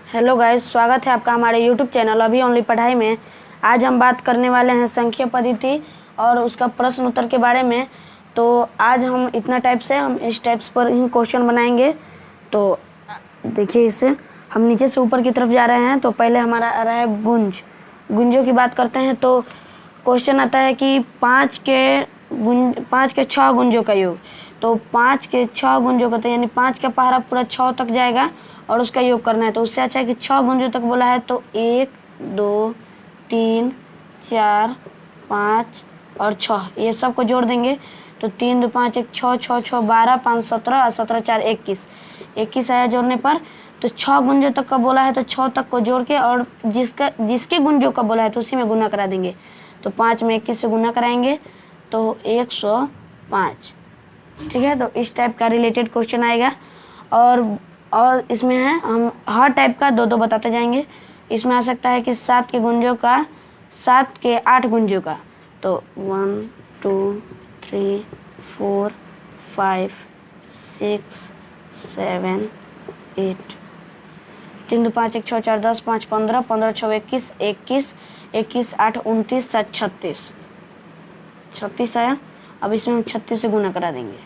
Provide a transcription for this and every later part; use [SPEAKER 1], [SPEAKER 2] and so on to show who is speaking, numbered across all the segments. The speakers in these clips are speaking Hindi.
[SPEAKER 1] हेलो गाइस, स्वागत है आपका हमारे यूट्यूब चैनल अभी ओनली पढ़ाई में। आज हम बात करने वाले हैं संख्या पद्धति और उसका प्रश्न उत्तर के बारे में। तो आज हम इस टाइप्स पर ही क्वेश्चन बनाएंगे। तो देखिए, इससे हम नीचे से ऊपर की तरफ जा रहे हैं। तो पहले हमारा आ रहा है गुंजों की बात करते हैं। तो क्वेश्चन आता है कि 5 के 6 गुंजों का योग। तो 5 के 6 गुंजों का, तो यानी 5 का पहाड़ा पूरा 6 तक जाएगा और उसका योग करना है। तो उससे अच्छा है कि 6 गुंजों तक बोला है तो 1 2 3 4 5 और 6 ये सब को जोड़ देंगे। तो 3 2 5 1 6 6 6 12 5 17 और 17 4 21 आया जोड़ने पर। तो 6 गुंजों तक का बोला है तो 6 तक को जोड़ के और जिसके गुंजों का बोला है तो उसी में गुना करा देंगे। तो 5 में 21 से गुना कराएंगे तो 105। ठीक है, तो इस टाइप का रिलेटेड क्वेश्चन आएगा। और इसमें है, हम हर टाइप का 2-2 बताते जाएंगे। इसमें आ सकता है कि 7 के 8 गुंजों का। तो 1 2 3 4 5 6 7 8 3 2 5 1 6 4 10 5 15 15 6 21 21 21 8 29 7 36 आया। अब इसमें हम 36 से गुना करा देंगे।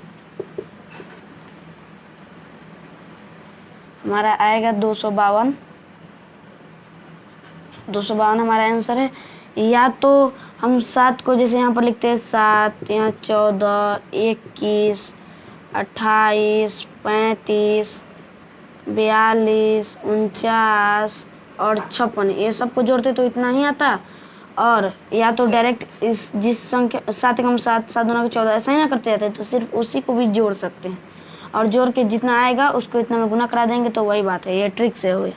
[SPEAKER 1] हमारा आएगा 252 हमारा आंसर है। या तो हम 7 को जैसे यहाँ पर लिखते हैं 7, यहाँ 14 21 28 35 42 49 और 56 ये सब को जोड़ते तो इतना ही आता। और या तो डायरेक्ट जिस संख्या 7 कम 7 7 दूना 14 ऐसा ही ना करते जाते, तो सिर्फ उसी को भी जोड़ सकते हैं और जोड़ के जितना आएगा उसको इतना में गुना करा देंगे। तो वही बात है, ये ट्रिक से हुए।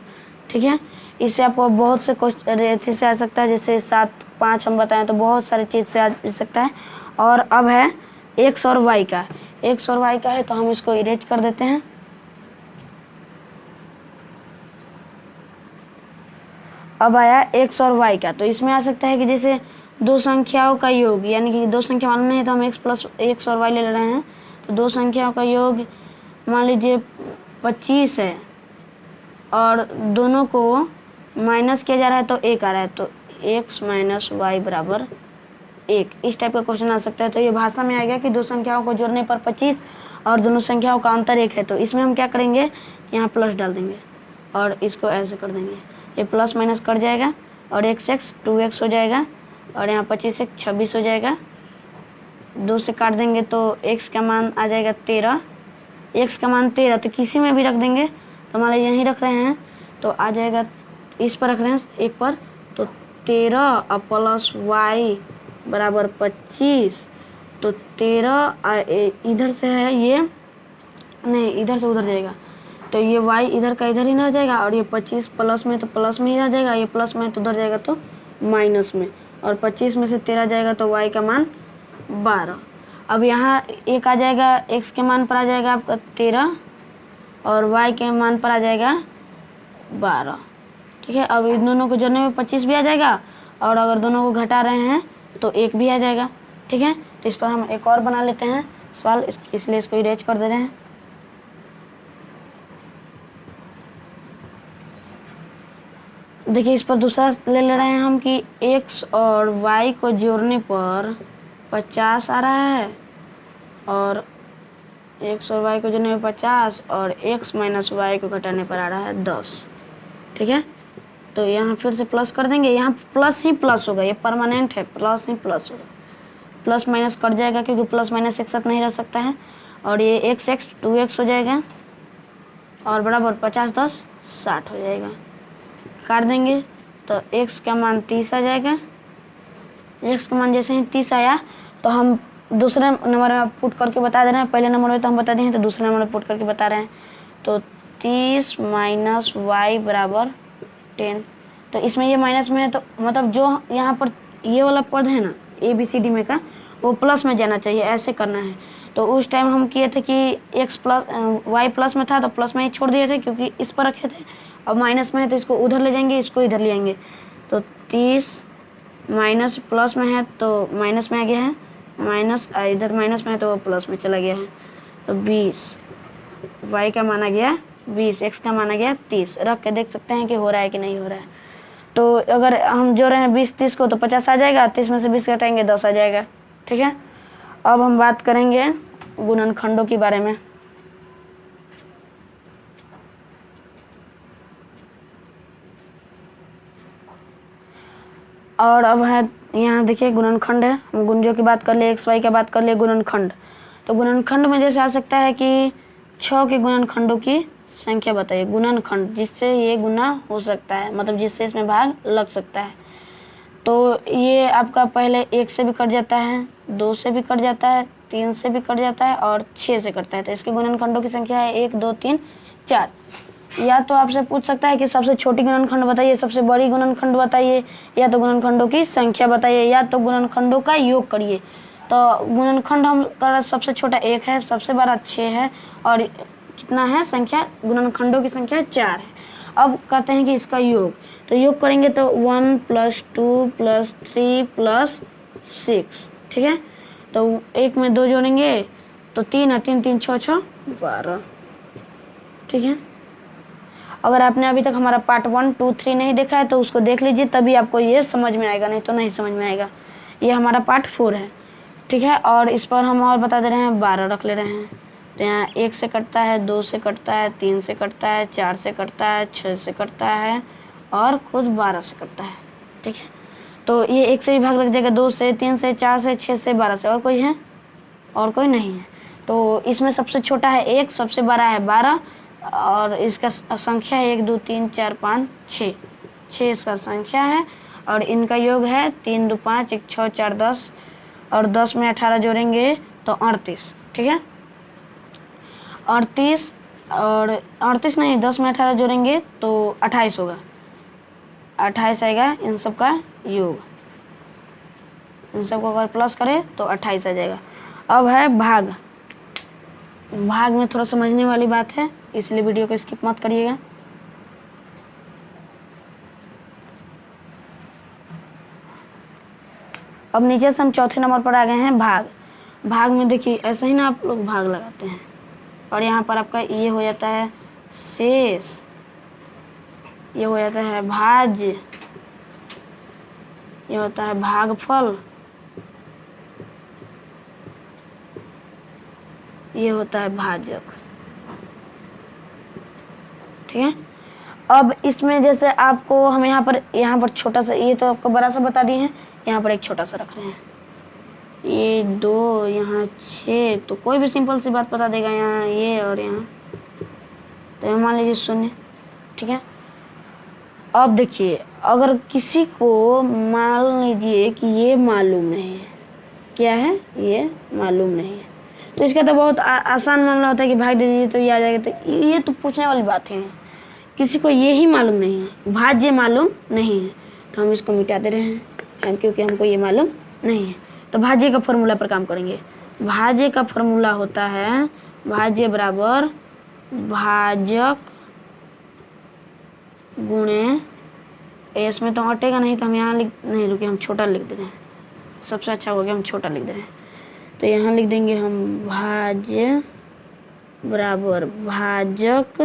[SPEAKER 1] ठीक है, इससे आपको बहुत से क्वेश्चन से आ सकता है। जैसे 7 5 हम बताएं तो बहुत सारी चीज़ से आ सकता है। और अब है x और y का। x और y का है तो हम इसको इरेज कर देते हैं। अब आया x और y का। तो इसमें आ सकता है कि जैसे दो संख्याओं का योग, यानी कि दो संख्या मालूम नहीं है तो हम x और y ले रहे हैं। तो दो संख्याओं का योग मान लीजिए 25 है और दोनों को माइनस किया जा रहा है तो 1 आ रहा है। तो x माइनस वाई बराबर 1, इस टाइप का क्वेश्चन आ सकता है। तो ये भाषा में आएगा कि दो संख्याओं को जोड़ने पर 25 और दोनों संख्याओं का अंतर 1 है। तो इसमें हम क्या करेंगे, यहाँ प्लस डाल देंगे और इसको ऐसे कर देंगे। ये प्लस माइनस कट जाएगा और x 2x हो जाएगा और यहाँ 25 1 26 हो जाएगा। 2 से काट देंगे तो x का मान आ जाएगा 13। x का मान 13 तो किसी में भी रख देंगे। तो हमारे यहीं रख रहे हैं तो आ जाएगा, इस पर रख रहे हैं एक पर। तो 13 और प्लस y बराबर 25। तो 13 इधर से है, ये नहीं इधर से उधर जाएगा तो ये y इधर का इधर ही ना जाएगा और ये 25 प्लस में तो प्लस में ही रह जाएगा, ये प्लस में तो उधर जाएगा तो माइनस में। और 25 में से 13 जाएगा तो y का मान 12। अब यहाँ एक आ जाएगा, x के मान पर आ जाएगा आपका 13 और y के मान पर आ जाएगा 12। ठीक है, अब इन दोनों को जोड़ने में 25 भी आ जाएगा और अगर दोनों को घटा रहे हैं तो 1 भी आ जाएगा। ठीक है, तो इस पर हम एक और बना लेते हैं सवाल, इसलिए इसको इरेज कर दे रहे हैं। देखिए, इस पर दूसरा ले रहे हैं हम कि x और y को जोड़ने पर 50 आ रहा है और x और y को जोड़ने पर 50 और x माइनस वाई को घटाने पर आ रहा है 10। ठीक है, तो यहाँ फिर से प्लस कर देंगे। यहाँ प्लस ही प्लस होगा, ये परमानेंट है, प्लस ही प्लस होगा। प्लस माइनस कट जाएगा क्योंकि प्लस माइनस एक साथ नहीं रह सकता है। और ये x 2x हो जाएगा और बराबर 50 10 60 हो जाएगा। काट देंगे तो x का मान 30 आ जाएगा। x का मान जैसे ही 30 आया तो हम दूसरे नंबर में पुट करके बता दे रहे हैं। पहले नंबर में तो हम बता दिए हैं तो दूसरे नंबर में पुट करके बता रहे हैं। तो 30 माइनस वाई बराबर 10। तो इसमें ये माइनस में है तो मतलब जो यहाँ पर ये वाला पद है ना ABCD में का, वो प्लस में जाना चाहिए, ऐसे करना है। तो उस टाइम हम किए थे कि x प्लस वाई प्लस में था तो प्लस में ही छोड़ दिए थे क्योंकि इस पर रखे थे। अब माइनस में है तो इसको उधर ले जाएंगे, इसको इधर ले आएंगे। तो 30 माइनस प्लस में है तो माइनस में आ गया है, माइनस इधर माइनस में है तो वो प्लस में चला गया है। तो 20 y का मान आ गया 20, x का मान आ गया 30। रख के देख सकते हैं कि हो रहा है कि नहीं हो रहा है। तो अगर हम जोड़ रहे हैं 20 30 को तो 50 आ जाएगा, 30 में से 20 घटाएंगे 10 आ जाएगा। ठीक है, अब हम बात करेंगे गुणनखंडों के बारे में। और अब है यहाँ देखिए गुणनखंड है, हम गुंजों की बात कर लिए, एक्स वाई की बात कर लिए, गुणनखंड। तो गुणनखंड में जैसे आ सकता है कि 6 के गुणनखंडों की संख्या बताइए। गुणनखंड जिससे ये गुना हो सकता है, मतलब जिससे इसमें भाग लग सकता है। तो ये आपका पहले 1 से भी कट जाता है, 2 से भी कट जाता है, 3 से भी कट जाता है और 6 से कटता है। तो इसके गुणनखंडों की संख्या है 1 2 3 4। या तो आपसे पूछ सकता है कि सबसे छोटी गुणनखंड बताइए, सबसे बड़ी गुणनखंड बताइए, या तो गुणनखंडों की संख्या बताइए, या तो गुणनखंडों का योग करिए। तो गुणनखंड हम कर सबसे छोटा 1 है, सबसे बड़ा 6 है और कितना है संख्या, गुणनखंडों की संख्या 4 है। अब कहते हैं कि इसका योग, तो योग करेंगे तो 1 + 2 + 3 + 6। ठीक है, तो 1 में 2 जोड़ेंगे तो 3 है, 3 3 6 6 12। ठीक है, अगर आपने अभी तक हमारा पार्ट 1 2 3 नहीं देखा है तो उसको देख लीजिए, तभी आपको ये समझ में आएगा, नहीं तो नहीं समझ में आएगा। ये हमारा पार्ट 4 है। ठीक है, और इस पर हम और बता दे रहे हैं, 12 रख ले रहे हैं। तो यहाँ 1 से कटता है, 2 से कटता है, 3 से कटता है, 4 से कटता है, 6 से कटता है और खुद 12 से कटता है। ठीक है, तो ये 1 से भी भाग लग जाएगा, 2 से, 3 से, 4 से, 6 से, 12 से। और कोई है? और कोई नहीं है। तो इसमें सबसे छोटा है 1, सबसे बड़ा है 12 और इसका संख्या है 1 2 3 4 5 6। 6 इसका संख्या है और इनका योग है 3 2 5 1 6 4 10 और 10 में 18 जोड़ेंगे तो 38। ठीक है, 38 और 38 नहीं, 10 में 18 जोड़ेंगे तो 28 होगा। 28 आएगा इन सब का योग। इन सबको अगर प्लस करें तो 28 आ जाएगा। अब है भाग। भाग में थोड़ा समझने वाली बात है, इसलिए वीडियो को स्किप मत करिएगा। अब नीचे से हम चौथे नंबर पर आ गए हैं भाग। भाग में देखिए ऐसे ही ना आप लोग भाग लगाते हैं और यहाँ पर आपका ये हो जाता है शेष, ये हो जाता है भाज्य, ये होता है भागफल, ये होता है भाजक। ठीक है, अब इसमें जैसे आपको हम यहाँ पर छोटा सा, ये तो आपको बड़ा सा बता दिए हैं, यहाँ पर एक छोटा सा रख रहे हैं। ये 2, यहाँ 6, तो कोई भी सिंपल सी बात बता देगा, यहाँ ये और यहाँ, तो यहाँ मान लीजिए 0। ठीक है, अब देखिए अगर किसी को मान लीजिए कि ये मालूम नहीं है, क्या है ये मालूम नहीं है, तो इसका तो बहुत आसान मामला होता है कि भाग दे दीजिए तो ये आ जाएगा। तो ये तो पूछने वाली बात है, किसी को ये ही मालूम नहीं है, भाज्य मालूम नहीं है, तो हम इसको मिटा दे रहे हैं क्योंकि हमको ये मालूम नहीं है। तो भाज्य का फॉर्मूला पर काम करेंगे। भाज्य का फॉर्मूला होता है भाज्य बराबर भाजक गुणे, इसमें तो हटेगा नहीं तो हम यहाँ नहीं, रुके हम छोटा लिख दे रहे हैं, सबसे अच्छा हो गया हम छोटा लिख दे रहे हैं। तो यहाँ लिख देंगे हम भाज्य बराबर भाजक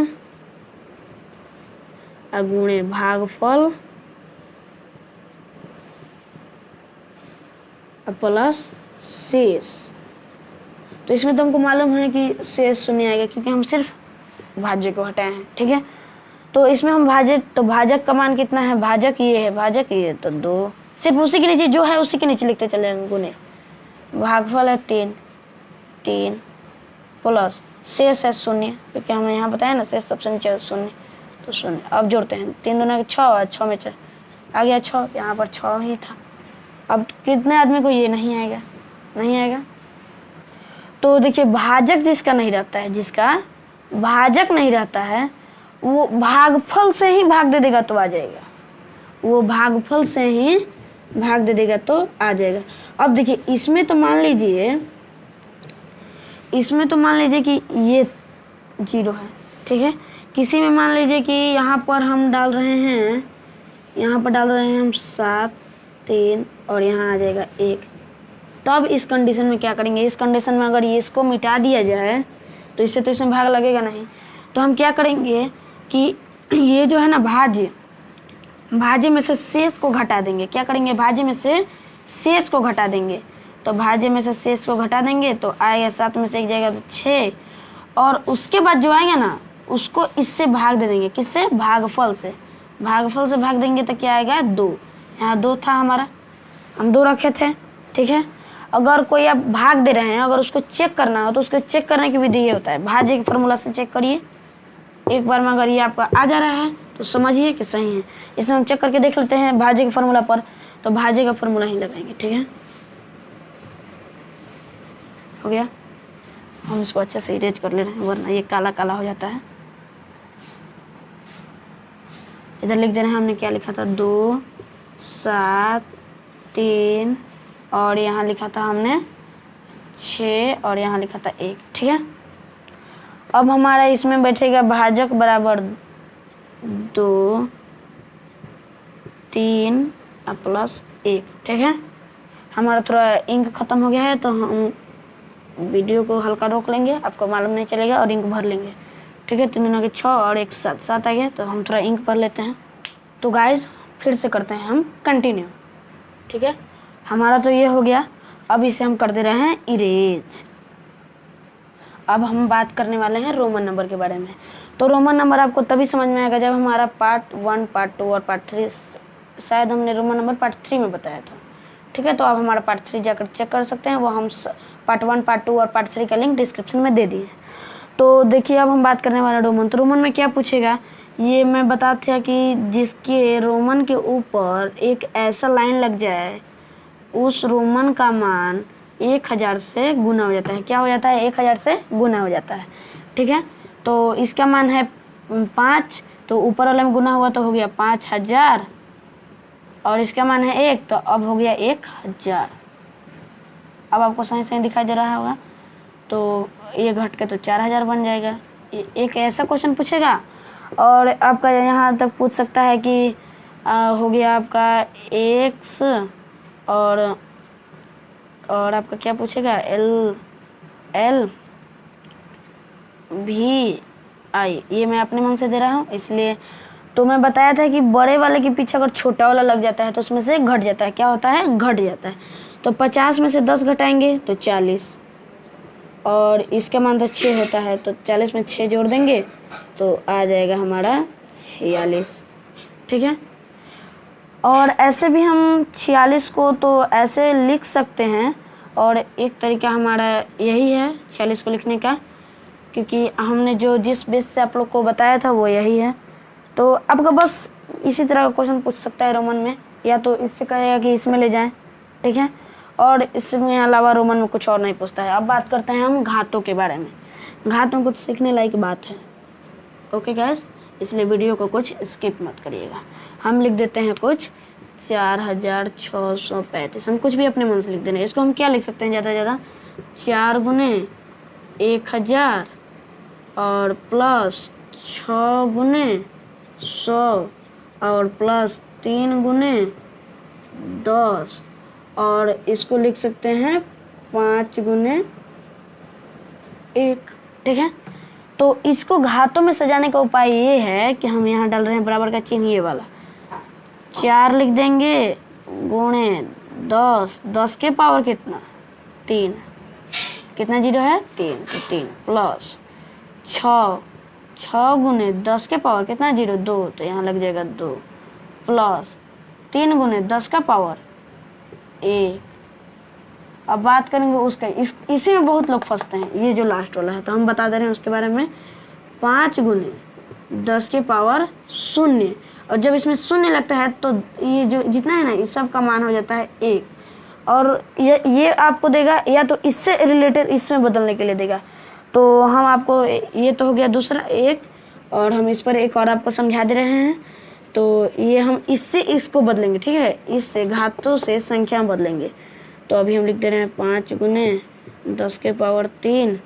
[SPEAKER 1] गुणे भागफल प्लस शेष। तो इसमें तो हमको मालूम है कि शेष 0 आएगा क्योंकि हम सिर्फ भाज्य को हटाए हैं। ठीक है, तो इसमें हम भाजक का मान कितना है, भाजक ये है, भाजक ये तो 2, सिर्फ उसी के नीचे जो है उसी के नीचे लिखते चले जाएंगे गुणे। भागफल है 3 3 प्लस शेष है 0 क्योंकि हमें यहाँ बताया ना शेष सबसे नीचे 0, तो 0। अब जोड़ते हैं 3 दूना 6 और 6 में 4 आ गया 6, यहाँ पर 6 ही था। अब कितने आदमी को ये नहीं आएगा, नहीं आएगा। तो देखिए भाजक जिसका नहीं रहता है, जिसका भाजक नहीं रहता है वो भागफल से ही भाग दे देगा तो आ जाएगा, वो भागफल से ही भाग दे देगा तो आ जाएगा। अब देखिए इसमें तो मान लीजिए कि ये 0 है। ठीक है, किसी में मान लीजिए कि यहाँ पर हम डाल रहे हैं, यहाँ पर डाल रहे हैं हम 7 3 और यहाँ आ जाएगा 1। तब इस कंडीशन में क्या करेंगे, इस कंडीशन में अगर ये इसको मिटा दिया जाए तो इससे तो इसमें भाग लगेगा नहीं, तो हम क्या करेंगे कि ये जो है ना भाज्य में से शेष को घटा देंगे। क्या करेंगे, भाज्य में से शेष को घटा देंगे। तो भाज्य में से शेष को घटा देंगे तो आएगा 7 में से 1 जाएगा तो 6, और उसके बाद जो आएगा ना उसको इससे भाग दे देंगे। किससे, भागफल से। भागफल से भाग देंगे तो क्या आएगा, 2। यहाँ 2 था हमारा, हम 2 रखे थे, ठीक है। अगर कोई आप भाग दे रहे हैं, अगर उसको चेक करना हो तो उसको चेक करने की विधि ये होता है, भाज्य के फॉर्मूला से चेक करिए। एक बार में अगर ये आपका आ जा रहा है तो समझिए कि सही है। इसमें हम चेक करके देख लेते हैं भाज्य के फॉर्मूला पर, तो भाज्य का फॉर्मूला ही लगाएंगे, ठीक है। हो गया, हम इसको अच्छे से इरेज कर ले रहे हैं वरना ये काला काला हो जाता है। इधर लिख दे रहे हैं हमने, क्या लिखा था, 2 7 3, और यहाँ लिखा था हमने 6, और यहाँ लिखा था 1, ठीक है। अब हमारा इसमें बैठेगा भाजक बराबर 2 3 प्लस 1, ठीक है। हमारा थोड़ा इंक ख़त्म हो गया है तो हम वीडियो को हल्का रोक लेंगे, आपको मालूम नहीं चलेगा, और इंक भर लेंगे, ठीक है। 3 दूना के 6 और 1 7 आ गया, तो हम थोड़ा इंक भर लेते हैं। तो गाइज फिर से करते हैं हम कंटिन्यू, ठीक है। हमारा तो ये हो गया, अब इसे हम कर दे रहे हैं इरेज। अब हम बात करने वाले हैं रोमन नंबर के बारे में। तो रोमन नंबर आपको तभी समझ में आएगा जब हमारा पार्ट 1, पार्ट 2 और पार्ट 3, शायद हमने रोमन नंबर पार्ट 3 में बताया था, ठीक है। तो आप हमारा पार्ट 3 जाकर चेक कर सकते हैं, वो हम पार्ट 1, पार्ट 2 और पार्ट 3 का लिंक डिस्क्रिप्शन में दे दिए। तो देखिए अब हम बात करने वाले रोमन। तो रोमन में क्या पूछेगा, ये मैं बता था कि जिसके रोमन के ऊपर एक ऐसा लाइन लग जाए उस रोमन का मान 1000 से गुना हो जाता है। क्या हो जाता है, 1000 से गुना हो जाता है, ठीक है। तो इसका मान है 5, तो ऊपर वाले में गुना हुआ तो हो गया 5000, और इसका मान है 1, तो अब हो गया 1000। अब आपको सही सही दिखाई दे रहा होगा। तो ये घट के तो 4000 बन जाएगा। एक ऐसा क्वेश्चन पूछेगा, और आपका यहाँ तक पूछ सकता है कि हो गया आपका x, और आपका क्या पूछेगा, L V I। ये मैं अपने मन से दे रहा हूँ इसलिए। तो मैं बताया था कि बड़े वाले के पीछे अगर छोटा वाला लग जाता है तो उसमें से घट जाता है। क्या होता है, घट जाता है। तो 50 में से 10 घटाएंगे तो 40, और इसका मान तो 6 होता है, तो 40 में 6 जोड़ देंगे तो आ जाएगा हमारा 46, ठीक है। और ऐसे भी हम 46 को तो ऐसे लिख सकते हैं, और एक तरीका हमारा यही है 46 को लिखने का, क्योंकि हमने जो जिस बेस से आप लोग को बताया था वो यही है। तो आपका बस इसी तरह का क्वेश्चन पूछ सकता है रोमन में, या तो इससे कहेगा कि इसमें ले जाएं, ठीक है। और इसमें अलावा रोमन में कुछ और नहीं पूछता है। अब बात करते हैं हम घातों के बारे में। घात में कुछ सीखने लायक बात है, ओके गैस, इसलिए वीडियो को कुछ स्किप मत करिएगा। हम लिख देते हैं कुछ 4635, हम कुछ भी अपने मन से लिख देना। इसको हम क्या लिख सकते हैं, ज़्यादा से ज़्यादा 4 गुने 1000 और प्लस 6 गुने 100 और प्लस 3 गुने 10, और इसको लिख सकते हैं 5 गुने 1, ठीक है। तो इसको घातों में सजाने का उपाय ये है कि हम यहाँ डाल रहे हैं बराबर का चिन्ह, ये वाला 4 लिख देंगे गुणे 10, 10 के पावर कितना, 3, कितना जीरो है, 3, तो 3 प्लस 6 गुने 10 के पावर कितना जीरो, 2, तो यहाँ लग जाएगा 2, प्लस 3 गुने 10 का पावर 1। अब बात करेंगे उसका, इसी में बहुत लोग फंसते हैं, ये जो लास्ट वाला है, तो हम बता दे रहे हैं उसके बारे में। 5 गुने 10 के पावर 0, और जब इसमें 0 लगता है तो ये जो जितना है ना इस सब का मान हो जाता है 1, और ये आपको देगा या तो इससे रिलेटेड इसमें बदलने के लिए देगा। तो हम आपको, ये तो हो गया दूसरा एक, और हम इस पर एक और आपको समझा दे रहे हैं। तो ये हम इससे इसको बदलेंगे, ठीक है, इससे घातों से संख्या बदलेंगे। तो अभी हम लिख दे रहे हैं 5 गुने 10 के पावर 3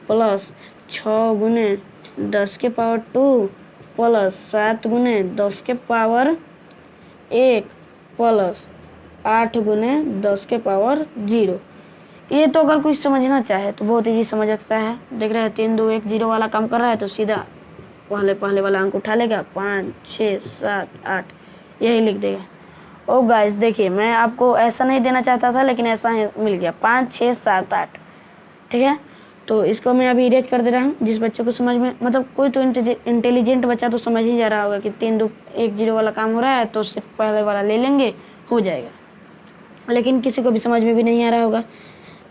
[SPEAKER 1] प्लस 6 गुने 10 के पावर 2 प्लस 7 गुने 10 के पावर 1 प्लस 8 गुने 10 के पावर 0। ये तो अगर कुछ समझना चाहे तो बहुत ईजी समझ सकता है। देख रहे हैं 3 2 1 0 वाला काम कर रहा है, तो सीधा पहले वाला अंक उठा लेगा, 5 6 7 8 यही लिख देगा। ओ गाइस देखिए, मैं आपको ऐसा नहीं देना चाहता था लेकिन ऐसा ही मिल गया, 5 6 7 8। ठीक है, तो इसको मैं अभी इरेज कर दे रहा हूँ। जिस बच्चों को समझ में, मतलब कोई तो इंटेलिजेंट बच्चा तो समझ ही जा रहा होगा कि 3 2 1 0 वाला काम हो रहा है तो सिर्फ पहले वाला ले लेंगे, हो जाएगा। लेकिन किसी को भी समझ में भी नहीं आ रहा होगा,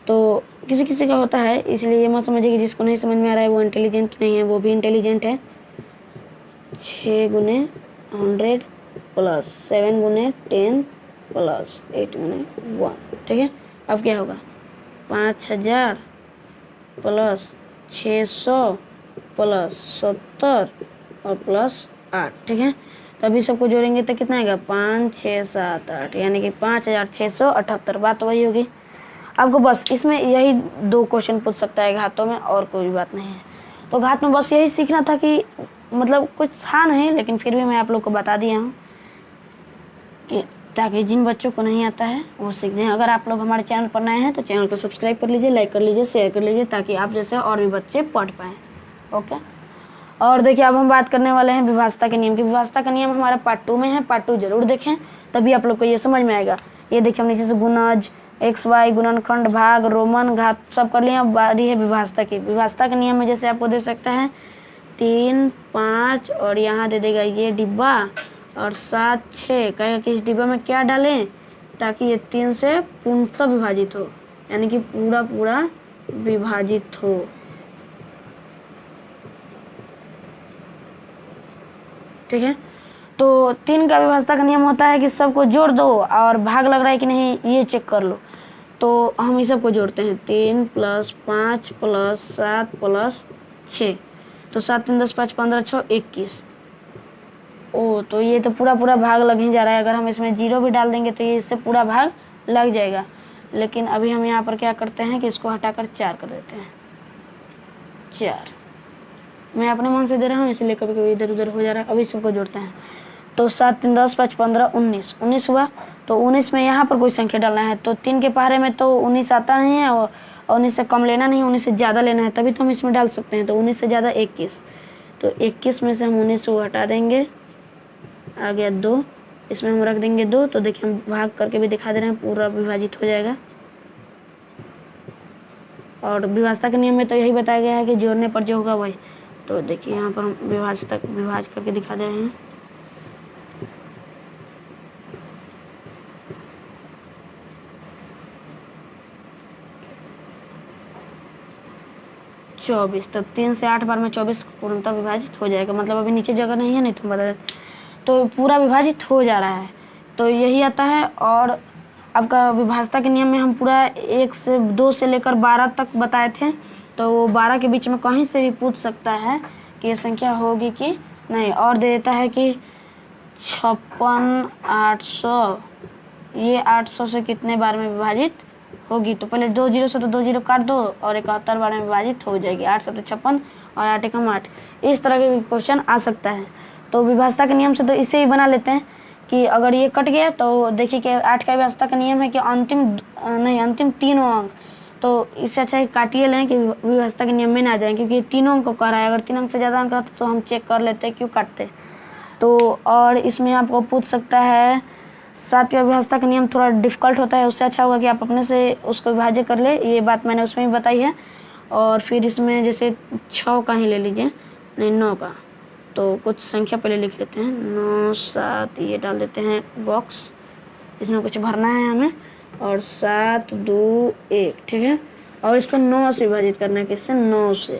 [SPEAKER 1] तो किसी किसी का होता है, इसलिए ये मत समझिए कि जिसको नहीं समझ में आ रहा है वो इंटेलिजेंट नहीं है, वो भी इंटेलिजेंट है। 6 गुने 100 प्लस 7 गुने 10 प्लस 8 गुने 1। ठीक है, अब क्या होगा, 5000 प्लस 600 प्लस 70 और प्लस 8। ठीक है, तो अभी सबको जोड़ेंगे तो कितना आएगा, 5 6 7 8, यानी कि 5678। बात वही होगी। आपको बस इसमें यही 2 क्वेश्चन पूछ सकता है घातों में, और कोई बात नहीं है। तो घात में बस यही सीखना था कि मतलब कुछ था नहीं, लेकिन फिर भी मैं आप लोग को बता दिया हूँ कि ताकि जिन बच्चों को नहीं आता है वो सीख जाएं। अगर आप लोग हमारे चैनल पर नए हैं तो चैनल को सब्सक्राइब कर लीजिए, लाइक कर लीजिए, शेयर कर लीजिए, ताकि आप जैसे और भी बच्चे पढ़ पाएँ। ओके, और देखिए अब हम बात करने वाले हैं विभाज्यता के नियम की। विभाज्यता का नियम हमारा पार्ट 2 में है, पार्ट 2 जरूर देखें, तभी आप लोग को ये समझ में आएगा। ये देखिए हम नीचे से गुणज, XY, गुणनखंड, भाग, रोमन, घात सब कर लिए। अब बारी है विभाज्यता की। विभाज्यता के नियम में जैसे आपको दे सकता है 3 5 और यहाँ दे देगा ये डिब्बा, और 7 6 कहेगा कि इस डिब्बा में क्या डालें ताकि ये 3 से पूर्णतः विभाजित हो, यानी कि पूरा पूरा विभाजित हो। ठीक है, तो 3 का विभाज्यता का नियम होता है कि सबको जोड़ दो और भाग लग रहा है कि नहीं ये चेक कर लो। तो हम इस सबको जोड़ते हैं, 3 प्लस 5 प्लस 7 प्लस 6, तो 7 3 10 5 15 6 21। ओ, तो ये तो पूरा पूरा भाग लग ही जा रहा है। अगर हम इसमें 0 भी डाल देंगे तो ये इससे पूरा भाग लग जाएगा। लेकिन अभी हम यहाँ पर क्या करते हैं कि इसको हटाकर 4 कर देते हैं। 4 मैं अपने मन से दे रहा हूँ, इसलिए कभी कभी इधर उधर हो जा रहा है। अभी सबको जोड़ते हैं, तो 7 3 10 5 15 19 19 हुआ। तो 19 में यहाँ पर कोई संख्या डालना है, तो 3 के पहाड़े में तो 19 आता नहीं है, और 19 से कम लेना नहीं, 19 से ज़्यादा लेना है, तभी तो हम इसमें डाल सकते हैं। तो 19 से ज़्यादा 21, तो 21 में से हम 19 को हटा देंगे, आ गया 2, इसमें हम रख देंगे 2। तो देखिए हम भाग करके भी दिखा दे रहे हैं, पूरा विभाजित हो जाएगा। और विभाज्यता के नियम में तो यही बताया गया है कि जोड़ने पर जो होगा वही। तो देखिए यहाँ पर हम विभाज करके दिखा दे रहे हैं। चौबीस, तो 3 से 8 बार में 24 पूर्णतः विभाजित हो जाएगा। मतलब अभी नीचे जगह नहीं है, नहीं तो बता, तो पूरा विभाजित हो जा रहा है। तो यही आता है। और आपका विभाज्यता के नियम में हम पूरा 1 से 2 से लेकर 12 तक बताए थे, तो वो 12 के बीच में कहीं से भी पूछ सकता है कि ये संख्या होगी कि नहीं। और दे देता है कि 56 800, ये 800 से कितने बार में विभाजित होगी। तो पहले 2 0 से तो 2 0 काट दो और 71 बार में विभाजित हो जाएगी। 8 7 56 और 8 1 8। इस तरह के भी क्वेश्चन आ सकता है। तो विभाज्यता के नियम से तो इसे ही बना लेते हैं कि अगर ये कट गया तो देखिए कि 8 का विभाज्यता का नियम है कि अंतिम तीनों अंक, तो इससे अच्छा है काटिए लें कि विभाज्यता के नियम में ना जाए, क्योंकि तीनों अंक को कह रहा है। अगर 3 अंक से ज़्यादा अंक रहता तो हम चेक कर लेते क्यों काटते। तो और इसमें आपको पूछ सकता है 7 का विभाज्यता का नियम थोड़ा डिफ़िकल्ट होता है, उससे अच्छा होगा कि आप अपने से उसको विभाज्य कर ले। ये बात मैंने उसमें भी बताई है। और फिर इसमें जैसे 6 का ही ले लीजिए, नहीं 9 का, तो कुछ संख्या पहले लिख लेते हैं, 9 7 ये डाल देते हैं बॉक्स, इसमें कुछ भरना है हमें, और 7 2 1। ठीक है, और इसको 9 से विभाजित करना है, किससे, 9 से।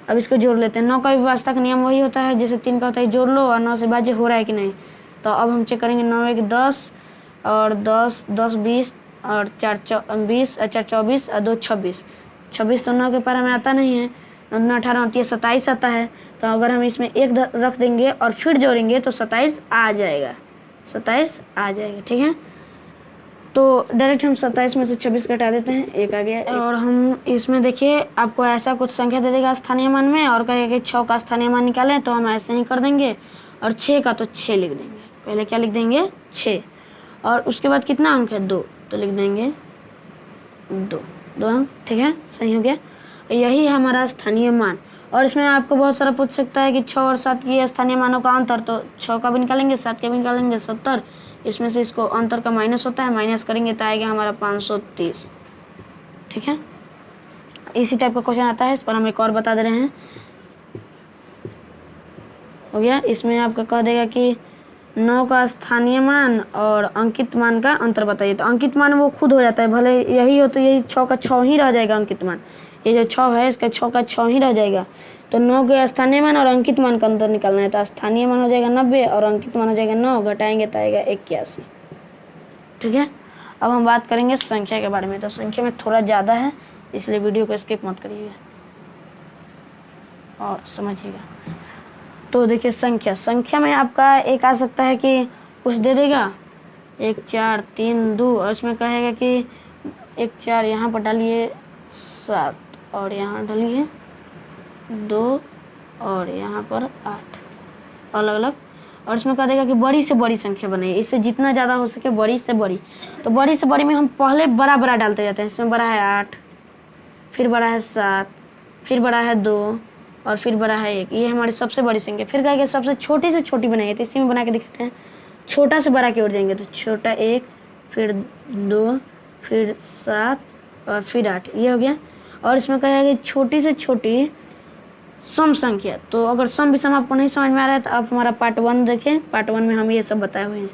[SPEAKER 1] अब इसको जोड़ लेते हैं। 9 का विभाज्यता का नियम वही होता है जैसे 3 का होता है, जोड़ लो और 9 से विभाज्य हो रहा है कि नहीं। तो अब हम चेक करेंगे, 9 1 10 और 10 10 20 और 4 20 और 4 24 और 2 26। 26 तो 9 के पारा में आता नहीं है, 9 18 27 आता है। तो अगर हम इसमें 1 रख देंगे और फिर जोड़ेंगे तो 27 आ जाएगा, 27 आ जाएगा। ठीक है, तो डायरेक्ट हम 27 में से 26 घटा देते हैं, 1 आ गया। और हम इसमें देखिए आपको ऐसा कुछ संख्या दे देगा स्थानीय मान में, और कहेगा कि 6 का स्थानीय मान निकालें, तो हम ऐसे ही कर देंगे। और 6 का तो 6 लिख देंगे, पहले क्या लिख देंगे, 6। और उसके बाद कितना अंक है, 2, तो लिख देंगे 2 अंक। ठीक है, सही हो गया। यही है हमारा स्थानीय मान। और इसमें आपको बहुत सारा पूछ सकता है कि 6 और 7 की स्थानीय मानों का अंतर, तो 6 का भी निकालेंगे, 7 का भी निकालेंगे, 70। इसमें से इसको अंतर का माइनस होता है, माइनस करेंगे तो आएगा हमारा 530। ठीक है, इसी टाइप का क्वेश्चन आता है। इस पर हम एक और बता दे रहे हैं। हो गया, इसमें आपका कह देगा कि 9 का स्थानीय मान और अंकित मान का अंतर बताइए। तो अंकित मान वो खुद हो जाता है, भले यही हो तो यही 6 का 6 ही रह जाएगा अंकित मान। ये जो 6 है इसका 6 का 6 ही रह जाएगा। तो 9 के स्थानीय मान और अंकित मान का अंतर निकालना है। तो स्थानीय मान हो जाएगा 90 और अंकित मान हो जाएगा 9, घटाएंगे तो आएगा 81। ठीक है, अब हम बात करेंगे संख्या के बारे में। तो संख्या में थोड़ा ज़्यादा है, इसलिए वीडियो को स्किप मत करिएगा और समझिएगा। तो देखिए, संख्या में आपका एक आ सकता है कि कुछ दे देगा 1 4 3 2, और इसमें कहेगा कि 1 4 यहाँ पर डालिए 7 और यहाँ डालिए 2 और यहाँ पर 8 अलग अलग। और इसमें कह देगा कि बड़ी से बड़ी संख्या बनाइए, इससे जितना ज़्यादा हो सके बड़ी से बड़ी। तो बड़ी से बड़ी में हम पहले बड़ा बड़ा डालते जाते हैं। इसमें बड़ा है 8, फिर बड़ा है 7, फिर बड़ा है 2 और फिर बड़ा है 1। ये हमारी सबसे बड़ी संख्या। फिर कहेगा सबसे छोटी से छोटी बनाइए। तो इसी में बना के दिखाते हैं। छोटा से बड़ा की ओर जाएंगे तो छोटा 1, फिर 2, फिर 7 और फिर 8, ये हो गया। और इसमें कहेगा कि छोटी से छोटी सम संख्या। तो अगर सम विषम आपको नहीं समझ में आ रहा है तो आप हमारा पार्ट 1 देखें। पार्ट 1 में हम ये सब बताए हुए हैं।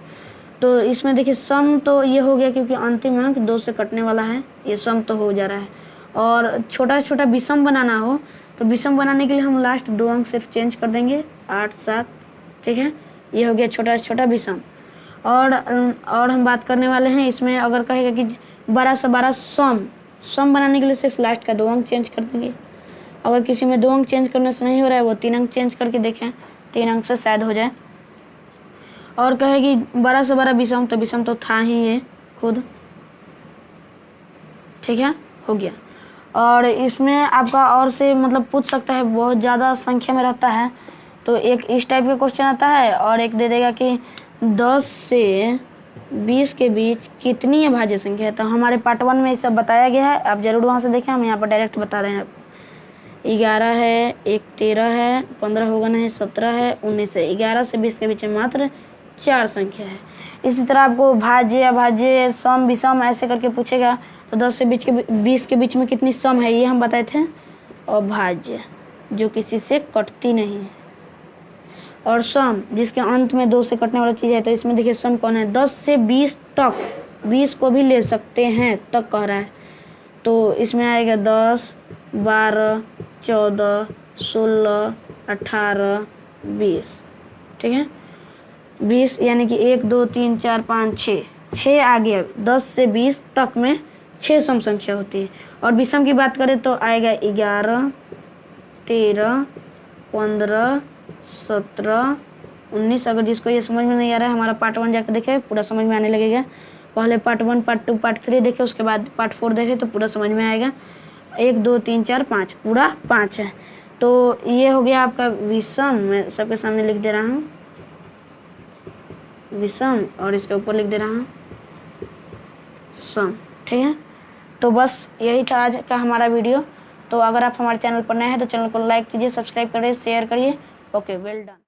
[SPEAKER 1] तो इसमें देखिए सम तो ये हो गया क्योंकि अंतिम अंक 2 से कटने वाला है, ये सम तो हो जा रहा है। और छोटा से छोटा विषम बनाना हो तो विषम बनाने के लिए हम लास्ट 2 अंक सिर्फ चेंज कर देंगे, 8 7। ठीक है, ये हो गया छोटा से छोटा विषम। और हम बात करने वाले हैं इसमें, अगर कहेगा कि बड़ा से बड़ा सम बनाने के लिए सिर्फ लास्ट का 2 अंक चेंज कर देंगे। अगर किसी में 2 अंक चेंज करने से नहीं हो रहा है वो 3 अंक चेंज करके देखें, 3 अंक से शायद हो जाए। और कहेगी बड़ा से बड़ा विषम, तो विषम तो था ही ये खुद। ठीक है, हो गया। और इसमें आपका और से मतलब पूछ सकता है, बहुत ज़्यादा संख्या में रहता है तो एक इस टाइप का क्वेश्चन आता है। और एक दे देगा कि 10 से 20 के बीच कितनी अभाज्य संख्या है। तो हमारे पार्ट 1 में ये सब बताया गया है, आप ज़रूर वहाँ से देखें। हम यहाँ पर डायरेक्ट बता रहे हैं आपको। 11 है, एक 13 है, 15 होगा नहीं, 17 है, 19 है। 11 से 20 के बीच में मात्र 4 संख्या है। इसी तरह आपको भाज्य, अभाज्य, सम, विषम ऐसे करके पूछेगा। तो 10 से 20 के बीच में कितनी सम है ये हम बताए थे। और भाज्य जो किसी से कटती नहीं है, और सम जिसके अंत में 2 से कटने वाला चीज़ है। तो इसमें देखिए सम कौन है, 10 से 20 तक, 20 को भी ले सकते हैं तक कह रहा है। तो इसमें आएगा 10, 12, 14, 16, 18, 20। ठीक है, 20 यानी कि 1 2 3 4 5 6 आ गया। 10 से 20 तक में 6 सम संख्या होती है। और विषम की बात करें तो आएगा 11, 13, 15, 17, 19। अगर जिसको ये समझ में नहीं आ रहा है हमारा पार्ट 1 जाकर देखे, पूरा समझ में आने लगेगा। पहले पार्ट 1, पार्ट 2, पार्ट 3 देखे, उसके बाद पार्ट 4 देखे तो पूरा समझ में आएगा। 1 2 3 4 5, पूरा 5 है। तो ये हो गया आपका विषम। मैं सबके सामने लिख दे रहा हूँ विषम, और इसके ऊपर लिख दे रहा हूँ सम। ठीक है, तो बस यही था आज का हमारा वीडियो। तो अगर आप हमारे चैनल पर नए हैं तो चैनल को लाइक कीजिए, सब्सक्राइब करिए, शेयर करिए। Okay, well done.